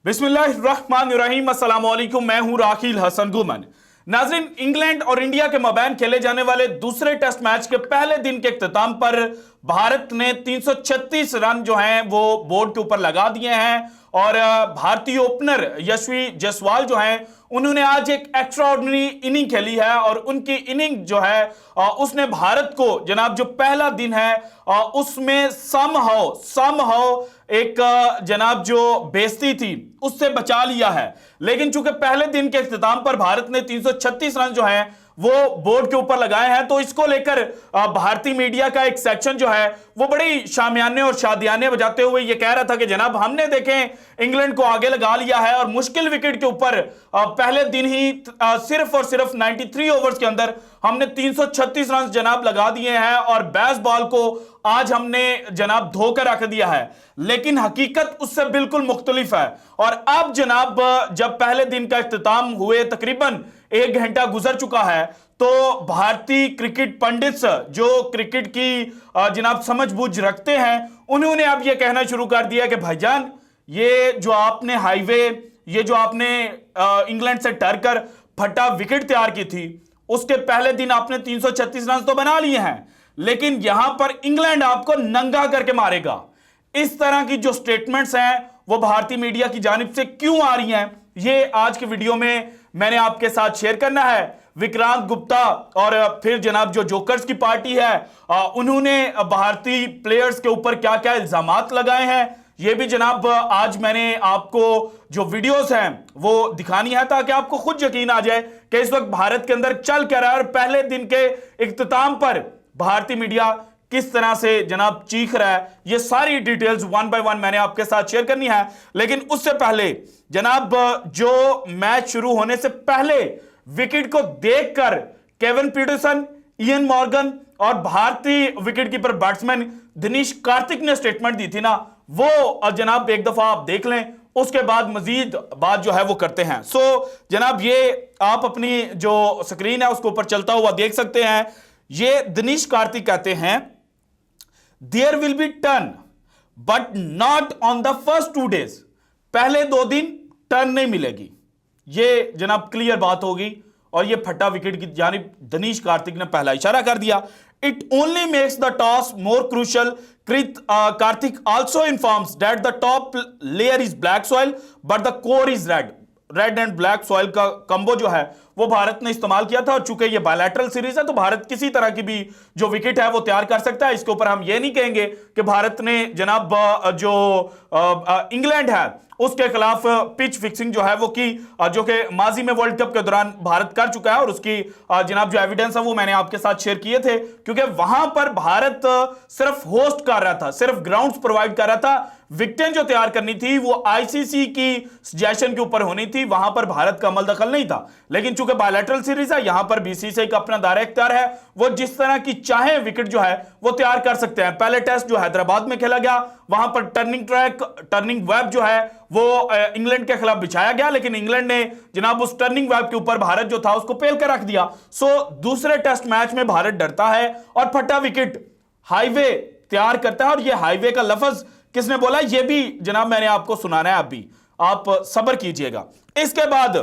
बिस्मिल्लाहिर्रहमानिर्रहीम, अस्सलाम वालेकुम। मैं हूं राखिल हसन गुमन। नाज़रीन, इंग्लैंड और इंडिया के मबैन खेले जाने वाले दूसरे टेस्ट मैच के पहले दिन के इख्तिताम पर भारत ने 336 रन जो हैं वो बोर्ड के ऊपर लगा दिए हैं और भारतीय ओपनर यशस्वी जायसवाल जो हैं उन्होंने आज एक एक्स्ट्राऑर्डिनरी इनिंग खेली है और उनकी इनिंग जो है उसने भारत को जनाब जो पहला दिन है उसमें समहाउ एक जनाब जो बेइज्जती थी उससे बचा लिया है। लेकिन चूंकि पहले दिन के इख्तिताम पर भारत ने 336 रन जो हैं वो बोर्ड के ऊपर लगाए हैं, तो इसको लेकर भारतीय मीडिया का एक सेक्शन जो है वो बड़ी शामियाने और शादियाने बजाते हुए ये कह रहा था कि जनाब हमने देखें इंग्लैंड को आगे लगा लिया है और मुश्किल विकेट के ऊपर पहले दिन ही सिर्फ और सिर्फ 93 ओवर्स के अंदर हमने 336 रन जनाब लगा दिए हैं और 22 बॉल को आज हमने जनाब धोकर रख दिया है। लेकिन हकीकत उससे बिल्कुल मुख्तलिफ है और अब जनाब जब पहले दिन का इख्तिताम हुए तकरीबन 1 घंटा गुजर चुका है तो भारतीय क्रिकेट पंडित्स जो क्रिकेट की जनाब समझ बूझ रखते हैं उन्होंने अब यह कहना शुरू कर दिया कि भाईजान ये जो आपने हाईवे, ये जो आपने इंग्लैंड से टर कर फटा विकेट तैयार की थी उसके पहले दिन आपने 336 रन तो बना लिए हैं, लेकिन यहां पर इंग्लैंड आपको नंगा करके मारेगा। इस तरह की जो स्टेटमेंट्स हैं वो भारतीय मीडिया की जानिब से क्यों आ रही हैं, ये आज के वीडियो में मैंने आपके साथ शेयर करना है। विक्रांत गुप्ता और फिर जनाब जो जोकर्स की पार्टी है उन्होंने भारतीय प्लेयर्स के ऊपर क्या क्या इल्जामात लगाए हैं, ये भी जनाब आज मैंने आपको जो वीडियोस हैं वो दिखानी है ताकि आपको खुद यकीन आ जाए कि इस वक्त भारत के अंदर चल क्या रहा है और पहले दिन के इख्तिताम पर भारतीय मीडिया किस तरह से जनाब चीख रहा है। ये सारी डिटेल्स वन बाय वन मैंने आपके साथ शेयर करनी है। लेकिन उससे पहले जनाब जो मैच शुरू होने से पहले विकेट को देखकर केविन पीटरसन, इयन मॉर्गन और भारतीय विकेटकीपर बैट्समैन दिनेश कार्तिक ने स्टेटमेंट दी थी ना, वो जनाब एक दफा आप देख लें, उसके बाद मजीद बात जो है वो करते हैं। सो जनाब ये आप अपनी जो स्क्रीन है उसके ऊपर चलता हुआ देख सकते हैं। ये दिनेश कार्तिक कहते हैं there will be turn but not on the first 2 days, पहले 2 दिन टर्न नहीं मिलेगी, ये जनाब क्लियर बात होगी और ये फटा विकेट की जानिब दिनेश कार्तिक ने पहला इशारा कर दिया। It only makes the toss more crucial. Kartik also informs that the top layer is black soil but the core is red and black soil का कंबो जो है वो भारत ने इस्तेमाल किया था और चूंकि ये बायलैटरल सीरीज है तो भारत किसी तरह की भी जो विकेट है वो तैयार कर सकता है। इसके ऊपर हम ये नहीं कहेंगे कि भारत ने जनाब जो इंग्लैंड है उसके खिलाफ पिच फिक्सिंग जो है वो की, जो कि माजी में वर्ल्ड कप के दौरान भारत कर चुका है और उसकी जनाब जो एविडेंस है वो मैंने आपके साथ शेयर किए थे, क्योंकि वहां पर भारत सिर्फ होस्ट कर रहा था, सिर्फ ग्राउंड्स प्रोवाइड कर रहा था। विकेटें जो तैयार करनी थी वो आईसीसी की सजेशन के ऊपर होनी थी, वहां पर भारत का अमल दखल नहीं था। लेकिन चूंकि बायलैटरल सीरीज है यहां पर बीसीसीआई का अपना दायरा इख्तियार है, वो जिस तरह की चाहे विकेट जो है वो तैयार कर सकते हैं। पहले टेस्ट जो हैदराबाद में खेला गया वहां पर टर्निंग वेब जो है वो इंग्लैंड के खिलाफ बिछाया गया, लेकिन इंग्लैंड ने जनाब उस टर्निंग वेब के ऊपर भारत जो था उसको पेल कर रख दिया। सो दूसरे टेस्ट मैच में भारत डरता है और फटा विकेट हाईवे तैयार करता है। और ये हाईवे का लफ्ज किसने बोला ये भी जनाब मैंने आपको सुनाना है, अभी आप सब्र कीजिएगा। इसके बाद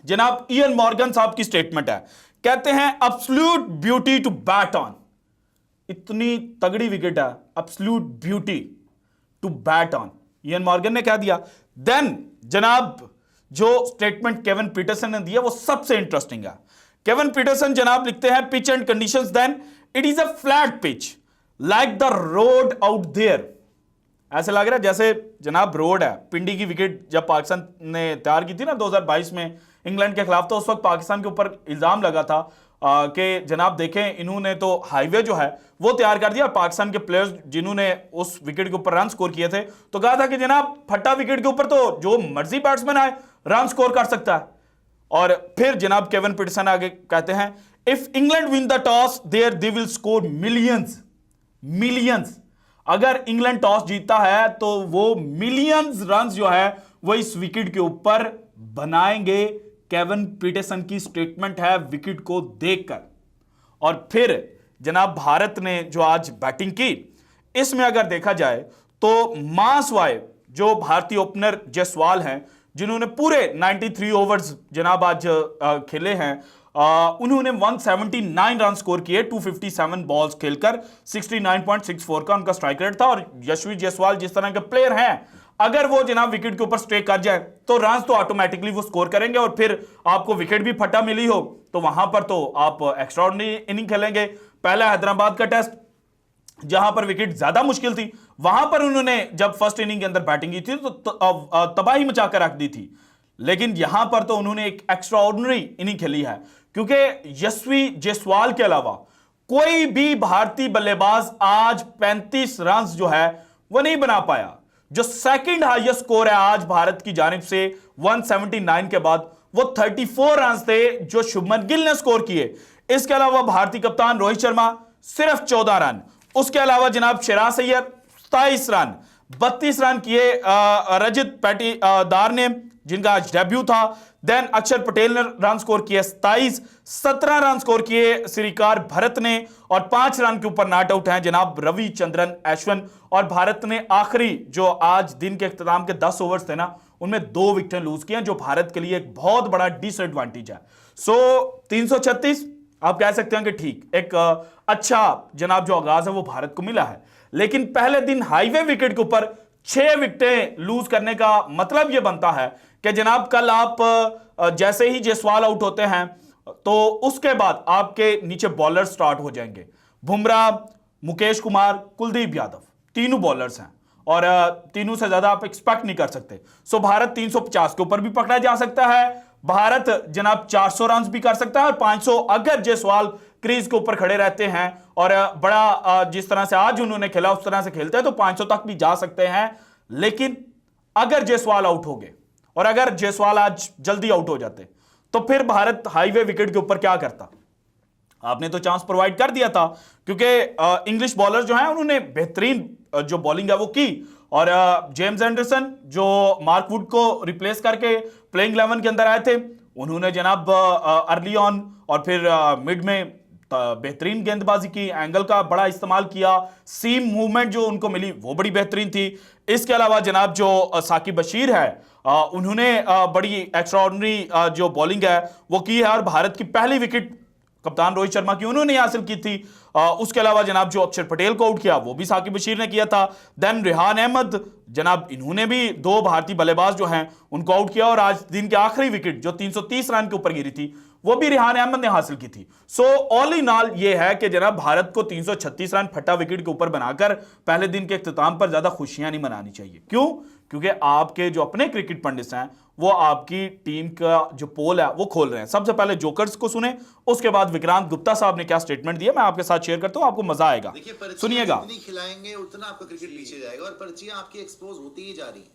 जनाब इयन मॉर्गन साहब की स्टेटमेंट है, कहते हैं absolute beauty to bat on. इतनी तगड़ी विकेट है, absolute beauty to bat on, Eoin Morgan ने कह दिया। देन जनाब जो स्टेटमेंट केविन पीटरसन ने दिया वो सबसे इंटरेस्टिंग है। केविन पीटरसन जनाब लिखते हैं pitch and conditions, then it is a flat pitch like the road out there. ऐसे लग रहा है जैसे जनाब रोड है। पिंडी की विकेट जब पाकिस्तान ने तैयार की थी ना 2022 में इंग्लैंड के खिलाफ, तो उस वक्त पाकिस्तान के ऊपर इल्जाम लगा था कि जनाब देखें इन्होंने तो हाईवे जो है वो तैयार कर दिया। पाकिस्तान के प्लेयर्स जिन्होंने उस विकेट के ऊपर रन स्कोर किए थे तो कहा था कि जनाब फटा विकेट के ऊपर तो जो मर्जी बैट्समैन आए रन स्कोर कर सकता है। और फिर जनाब केविन पीटरसन आगे कहते हैं if England win the toss there they will score millions. अगर इंग्लैंड टॉस जीतता है तो वो मिलियंस रन जो है वो इस विकेट के ऊपर बनाएंगे। केविन पीटरसन की स्टेटमेंट है विकेट को देखकर। और फिर जनाब भारत ने जो आज बैटिंग की इसमें अगर देखा जाए तो मां स्वाए जो भारतीय ओपनर जायसवाल हैं, जिन्होंने पूरे 93 ओवर्स जनाब आज खेले हैं, उन्होंने 179 रन स्कोर किए 257 बॉल्स खेलकर। 69.64 का उनका स्ट्राइक रेट था। और यशस्वी जायसवाल जिस तरह के प्लेयर हैं, अगर वो जनाब विकेट के ऊपर स्टे कर जाए तो रन तो ऑटोमेटिकली वो स्कोर करेंगे, और फिर आपको विकेट भी फटा मिली हो तो वहां पर तो आप एक्स्ट्राऑर्डिनरी इनिंग खेलेंगे। पहला हैदराबाद का टेस्ट जहां पर विकेट ज्यादा मुश्किल थी, वहां पर उन्होंने जब फर्स्ट इनिंग के अंदर बैटिंग की थी तो तबाही मचाकर रख दी थी। लेकिन यहां पर तो उन्होंने एक एक्स्ट्राऑर्डिनरी इनिंग खेली है, क्योंकि यशस्वी जायसवाल के अलावा कोई भी भारतीय बल्लेबाज आज 35 रन जो है वो नहीं बना पाया। जो सेकंड हाईएस्ट स्कोर है आज भारत की जानिब से 179 के बाद, वो 34 रन थे जो शुभमन गिल ने स्कोर किए। इसके अलावा भारतीय कप्तान रोहित शर्मा सिर्फ 14 रन, उसके अलावा जनाब शिराज अय्यर 27 रन, 32 रन किए रजत पाटीदार ने जिनका आज डेब्यू था। देन अक्षर पटेल ने रन स्कोर किए 27, 17 रन स्कोर किए श्रीकार भरत ने, और 5 रन के ऊपर नॉट आउट हैं जनाब रविचंद्रन अश्विन। और भारत ने आखिरी जो आज दिन के इख्तिताम के 10 ओवर्स थे ना, उनमें 2 विकेटें लूज की हैं, जो भारत के लिए एक बहुत बड़ा डिसएडवांटेज है। सो 336 आप कह सकते हैं कि ठीक एक अच्छा जनाब जो आगाज है वो भारत को मिला है। लेकिन पहले दिन हाईवे विकेट के ऊपर 6 विकेटें लूज करने का मतलब यह बनता है कि जनाब कल आप जैसे ही जायसवाल आउट होते हैं तो उसके बाद आपके नीचे बॉलर स्टार्ट हो जाएंगे। बुमराह, मुकेश कुमार, कुलदीप यादव, तीनों बॉलर्स हैं, और तीनों से ज्यादा आप एक्सपेक्ट नहीं कर सकते। सो भारत 350 के ऊपर भी पकड़ा जा सकता है, भारत जनाब 400 रन भी कर सकता है, और 500 अगर जायसवाल क्रीज के ऊपर खड़े रहते हैं और बड़ा जिस तरह से आज उन्होंने खेला उस तरह से खेलते हैं तो 500 तक भी जा सकते हैं। लेकिन अगर जायसवाल आउट हो गए, और अगर जायसवाल आज जल्दी आउट हो जाते, तो फिर भारत हाईवे विकेट के ऊपर क्या करता? आपने तो चांस प्रोवाइड कर दिया था, क्योंकि इंग्लिश बॉलर जो हैं उन्होंने बेहतरीन जो बॉलिंग है वो की, और जेम्स एंडरसन जो मार्क वुड को रिप्लेस करके प्लेइंग 11 के अंदर आए थे, उन्होंने जनाब अर्ली ऑन और फिर मिड में बेहतरीन गेंदबाजी की, एंगल का बड़ा इस्तेमाल किया, सीम मूवमेंट जो उनको मिली वो बड़ी बेहतरीन थी। इसके अलावा जनाब जो साकिब बशीर है, उन्होंने बड़ी एक्स्ट्राऑर्डिनरी जो बॉलिंग है वो की है, और भारत की पहली विकेट कप्तान रोहित शर्मा की उन्होंने हासिल की थी। उसके अलावा जनाब जो अक्षर पटेल को आउट किया वो भी साकिब बशीर ने किया था। देन रेहान अहमद जनाब, इन्होंने भी 2 भारतीय बल्लेबाज जो हैं उनको आउट किया, और आज दिन की आखिरी विकेट जो 330 रन के ऊपर गिरी थी वो भी रेहान अहमद ने हासिल की थी। सो ऑल इन ऑल ये है कि जनाब भारत को 336 रन फटा विकेट के ऊपर बनाकर पहले दिन के इख्तिताम पर ज्यादा खुशियां नहीं मनानी चाहिए। क्यों? क्योंकि आपके जो अपने क्रिकेट पंडित हैं वो आपकी टीम का जो पोल है वो खोल रहे हैं। सबसे पहले जोकर्स को सुने, उसके बाद विक्रांत गुप्ता साहब ने क्या स्टेटमेंट दिया मैं आपके साथ शेयर करता हूं, आपको मजा आएगा। सुनिएगा। जितनी खिलाएंगे उतना आपका क्रिकेट पीछे जाएगा, और पर्चियां आपकी एक्सपोज होती ही जा रही हैं।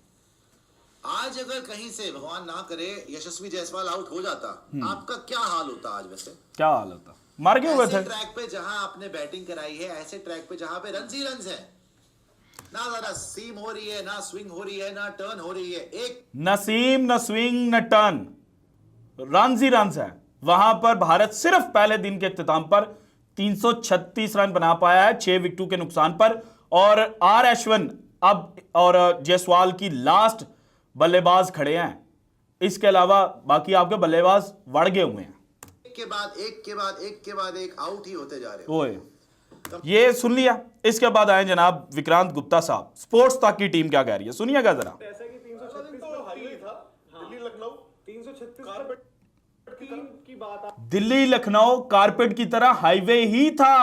आज अगर कहीं से भगवान ना करे यशस्वी जायसवाल आउट हो जाता, आपका क्या हाल होता? आज वैसे क्या हाल होता? मार गए हुए थे ट्रैक पे जहां आपने बैटिंग कराई है, ऐसे ट्रैक पे जहां पे रन ही रन है, ना ज्यादा सीम हो रही है, ना स्विंग हो रही है, ना टर्न हो रही है, एक न सीम न स्विंग न टर्न, रन ही रन है। वहां पर भारत सिर्फ पहले दिन के इख्तिताम पर 336 रन बना पाया है 6 विकेटों के नुकसान पर, और आर अश्विन अब और जायसवाल की लास्ट बल्लेबाज खड़े हैं। इसके अलावा बाकी आपके बल्लेबाज बढ़ गए हुए हैं, एक के बाद एक के बाद एक के बाद एक आउट ही होते जा रहे हैं। ओए ये सुन लिया। इसके बाद आए जनाब विक्रांत गुप्ता साहब, स्पोर्ट्स तक की टीम क्या कह रही है, सुनिएगा जरा। ऐसा कि 336 तो हाईवे था, दिल्ली लखनऊ 336 कारपेट की बात, दिल्ली लखनऊ कारपेट की तरह हाईवे ही था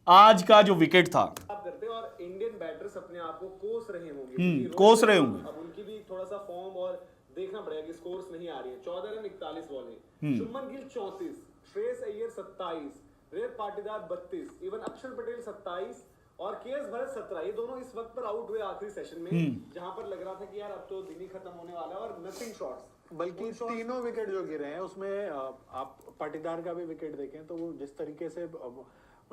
आज का जो विकेट था। आप करते और इंडियन बैटर्स अपने आप को कोस रहे होंगे, कोस रहे होंगे। अब उनकी भी थोड़ा सा फॉर्म और देखना पड़ेगा कि स्कोर्स नहीं आ रही है। 14 रन 41 बॉल में, शुभमन गिल 34, श्रेयस अय्यर 27, रजत पाटीदार 32, इवन अक्षर पटेल 27 और केएस भरत 17। ये दोनों इस वक्त पर आउट हुए आखिरी सेशन में, जहां पर लग रहा था कि यार अब तो दिन ही खत्म होने वाला है, और नथिंग शॉट्स। बल्कि तीनों विकेट जो गिरे हैं उसमें आप पाटीदार का भी विकेट देखें तो वो जिस तरीके से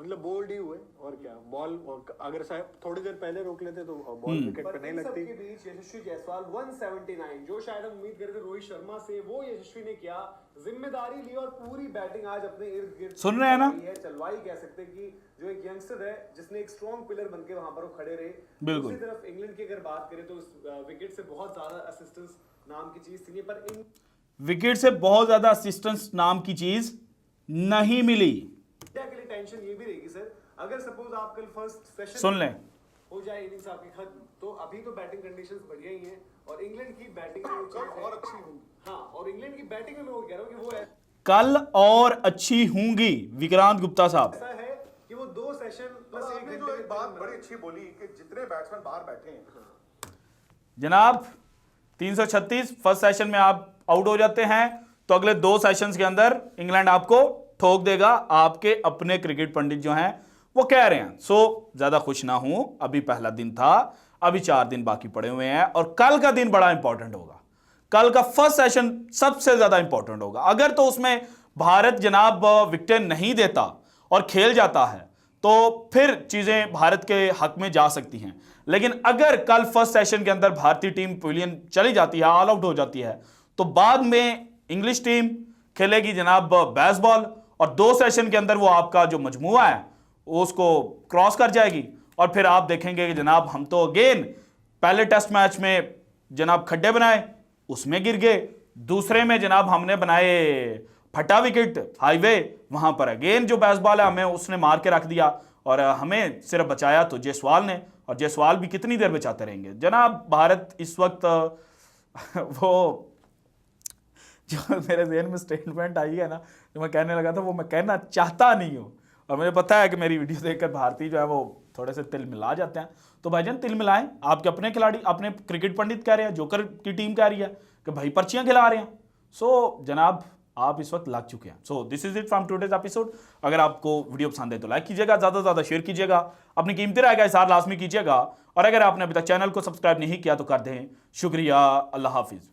मतलब बोल्ड ही हुए और क्या बॉल, और अगर साहब थोड़ी देर पहले रोक लेते तो बॉल विकेट पे नहीं लगती। सबके बीच यशस्वी जायसवाल 179, जो शायद हम उम्मीद करते थे रोहित शर्मा से, वो यशस्वी ने किया, जिम्मेदारी ली और पूरी बैटिंग आज अपने इर्द गिर्द सुन रहे हैं ना, चलवाई कह सकते हैं कि जो एक यंगस्टर है जिसने एक स्ट्रॉन्ग पिलर बनके वहां पर वो खड़े रहे। बिल्कुल। दूसरी तरफ इंग्लैंड की अगर बात करें तो इस विकेट से बहुत ज्यादा असिस्टेंस नाम की चीज थी, पर इन विकेट से बहुत ज्यादा असिस्टेंस नाम की चीज नहीं मिली। इंडिया के लिए टेंशन ये भी रहेगी सर, अगर सपोज आप कल फर्स्ट सेशन सुन लें, हो जाए इनिंग्स आपकी खत्म, तो अभी तो बैटिंग कंडीशंस बढ़िया ही हैं और इंग्लैंड की बैटिंग में वो चीज और अच्छी होगी। हाँ, और इंग्लैंड की बैटिंग में मैं वो कह रहा हूँ कि वो है कल और अच्छी होंगी। विक्रांत गुप्ता साहब, ऐसा है कि वो 2 सेशन प्लस 1 घंटे एक बात बड़ी अच्छी बोली कि जितने बैट्समैन बाहर बैठे हैं जनाब 336 फर्स्ट सेशन में आप आउट हो जाते हैं तो अगले 2 सेशंस के अंदर इंग्लैंड आपको ठोक देगा। आपके अपने क्रिकेट पंडित जो हैं वो कह रहे हैं। सो ज्यादा खुश ना हूं, अभी पहला दिन था, अभी 4 दिन बाकी पड़े हुए हैं और कल का दिन बड़ा इंपॉर्टेंट होगा। कल का फर्स्ट सेशन सबसे ज्यादा इंपॉर्टेंट होगा। अगर तो उसमें भारत जनाब विकेट नहीं देता और खेल जाता है तो फिर चीजें भारत के हक में जा सकती हैं, लेकिन अगर कल फर्स्ट सेशन के अंदर भारतीय टीम पवेलियन चली जाती है, ऑल आउट हो जाती है, तो बाद में इंग्लिश टीम खेलेगी जनाब बेसबॉल और 2 सेशन के अंदर वो आपका जो मजमुआ है उसको क्रॉस कर जाएगी और फिर आप देखेंगे कि जनाब हम तो अगेन पहले टेस्ट मैच में जनाब खड्डे बनाए, उसमें गिर गए, दूसरे में जनाब हमने बनाए फटा विकेट हाईवे, वहां पर अगेन जो बेसबॉल है हमें उसने मार के रख दिया और हमें सिर्फ बचाया तो जायसवाल ने, और जायसवाल भी कितनी देर बचाते रहेंगे जनाब। भारत इस वक्त वो जो मेरे ज़हन में स्टेटमेंट आई है ना, जो मैं कहने लगा था वो मैं कहना चाहता नहीं हूँ, और मुझे पता है कि मेरी वीडियो देखकर भारतीय जो है वो थोड़े से तिल मिला जाते हैं। तो भाईजान तिल मिलाएं, आपके अपने खिलाड़ी, अपने क्रिकेट पंडित कह रहे हैं, जोकर की टीम कह रही है कि भाई पर्चियां खिला रहे हैं। सो जनाब आप इस वक्त लग चुके हैं। So this is it from today's episode. अगर आपको वीडियो पसंद है तो लाइक कीजिएगा, ज़्यादा से ज़्यादा शेयर कीजिएगा, अपनी कीमती राय का इज़हार लाजमी कीजिएगा, और अगर आपने अभी तक चैनल को सब्सक्राइब नहीं किया तो कर दें। शुक्रिया, अल्लाह हाफिज़।